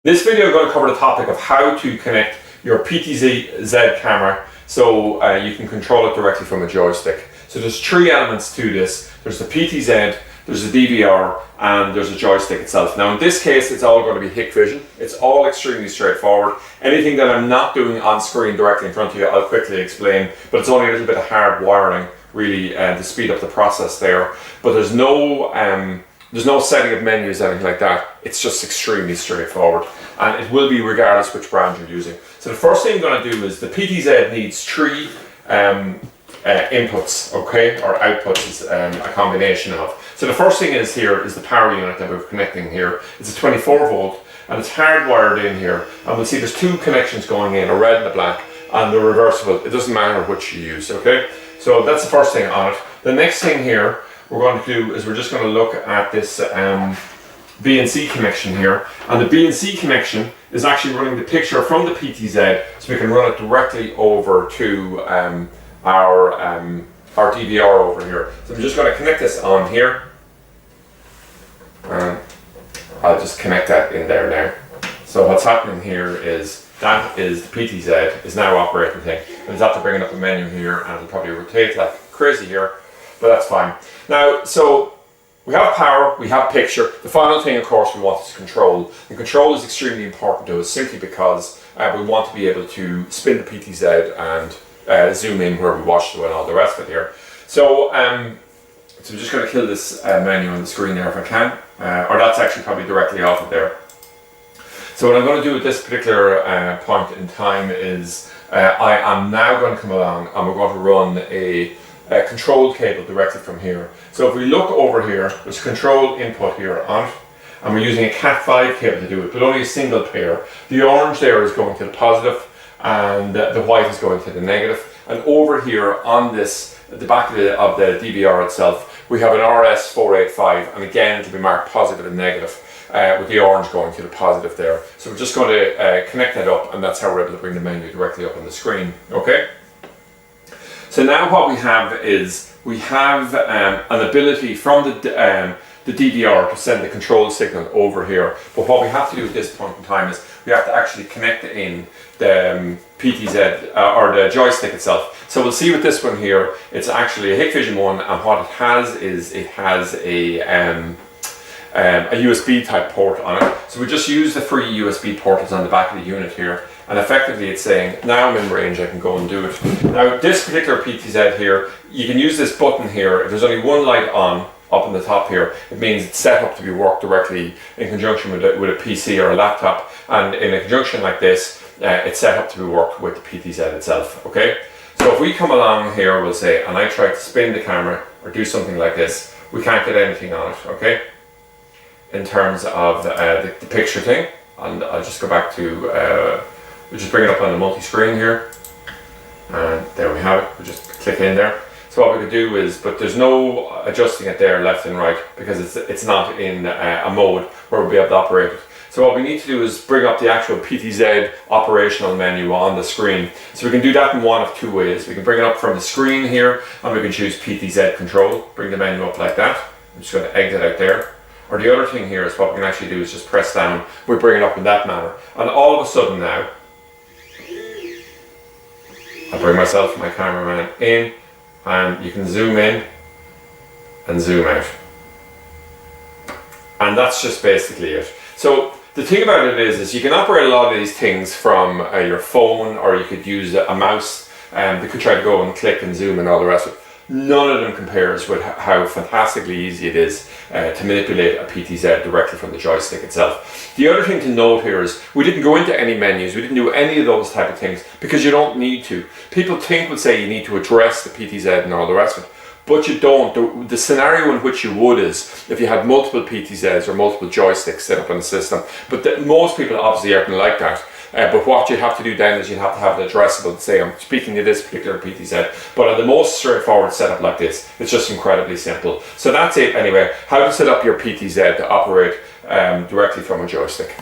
This video I'm going to cover the topic of how to connect your PTZ camera so you can control it directly from a joystick. So there's three elements to this. There's the PTZ, there's the DVR, and there's a joystick itself. Now in this case it's all going to be Hikvision. It's all extremely straightforward. Anything that I'm not doing on screen directly in front of you I'll quickly explain, but it's only a little bit of hard wiring really to speed up the process there. But there's no setting of menus, anything like that. It's just extremely straightforward, and it will be regardless which brand you're using. So the first thing I'm going to do is the PTZ needs three inputs, okay, or outputs is a combination of. So the first thing is here is the power unit that we're connecting here. It's a 24 volt and it's hardwired in here, and we'll see there's two connections going in, a red and a black, and they're reversible. It doesn't matter which you use, okay? So that's the first thing on it. The next thing here we're going to do is we're just going to look at this BNC connection here, and the BNC connection is actually running the picture from the PTZ, so we can run it directly over to our DVR over here. So I'm just going to connect this on here, and I'll just connect that in there now. So what's happening here is that is the PTZ is now operating thing, and it's after bringing up a menu here, and it'll probably rotate like crazy here, but that's fine. Now, so we have power, we have picture. The final thing, of course, we want is control. And control is extremely important to us simply because we want to be able to spin the PTZ and zoom in where we watch it and all the rest of it here. So, so I'm just going to kill this menu on the screen there if I can, or that's actually probably directly off of there. So what I'm going to do at this particular point in time is I am now going to come along and we're going to run a control cable directly from here. So if we look over here, there's a control input here on it, and we're using a Cat5 cable to do it, but only a single pair. The orange there is going to the positive, and the white is going to the negative. And over here on this, the back of the DVR itself, we have an RS485, and again it'll be marked positive and negative, with the orange going to the positive there. So we're just going to connect that up, and that's how we're able to bring the menu directly up on the screen. Okay. So now what we have is we have an ability from the DVR to send the control signal over here. But what we have to do at this point in time is we have to actually connect in the PTZ or the joystick itself. So we'll see with this one here, it's actually a Hikvision one, and what it has is it has a USB type port on it. So we just use the free USB port that's on the back of the unit here, and effectively it's saying now I'm in range, I can go and do it. Now this particular PTZ here, you can use this button here. If there's only one light on up on the top here, it means it's set up to be worked directly in conjunction with a PC or a laptop, and in a conjunction like this it's set up to be worked with the PTZ itself. Okay, so if we come along here, we'll say, and I try to spin the camera or do something like this, we can't get anything on it. Okay, in terms of the picture thing, and I'll just go back to we'll just bring it up on the multi-screen here, and there we have it. We'll just click in there. So what we could do is, but there's no adjusting it there left and right because it's not in a mode where we'll be able to operate it. So what we need to do is bring up the actual PTZ operational menu on the screen. So we can do that in one of two ways. We can bring it up from the screen here, and we can choose PTZ control, bring the menu up like that. I'm just going to exit out there. Or the other thing here is what we can actually do is just press down, we bring it up in that manner. And all of a sudden now, I'll bring myself, my cameraman in, and you can zoom in and zoom out. And that's just basically it. So the thing about it is you can operate a lot of these things from your phone, or you could use a mouse, and you could try to go and click and zoom and all the rest of it. None of them compares with how fantastically easy it is to manipulate a PTZ directly from the joystick itself. The other thing to note here is we didn't go into any menus, we didn't do any of those type of things because you don't need to. People would say you need to address the PTZ and all the rest of it, but you don't. The scenario in which you would is if you had multiple PTZs or multiple joysticks set up on the system, but most people obviously aren't like that. But what you have to do then is you have to have it addressable to say, I'm speaking to this particular PTZ. But on the most straightforward setup like this, it's just incredibly simple. So that's it anyway, how to set up your PTZ to operate directly from a joystick.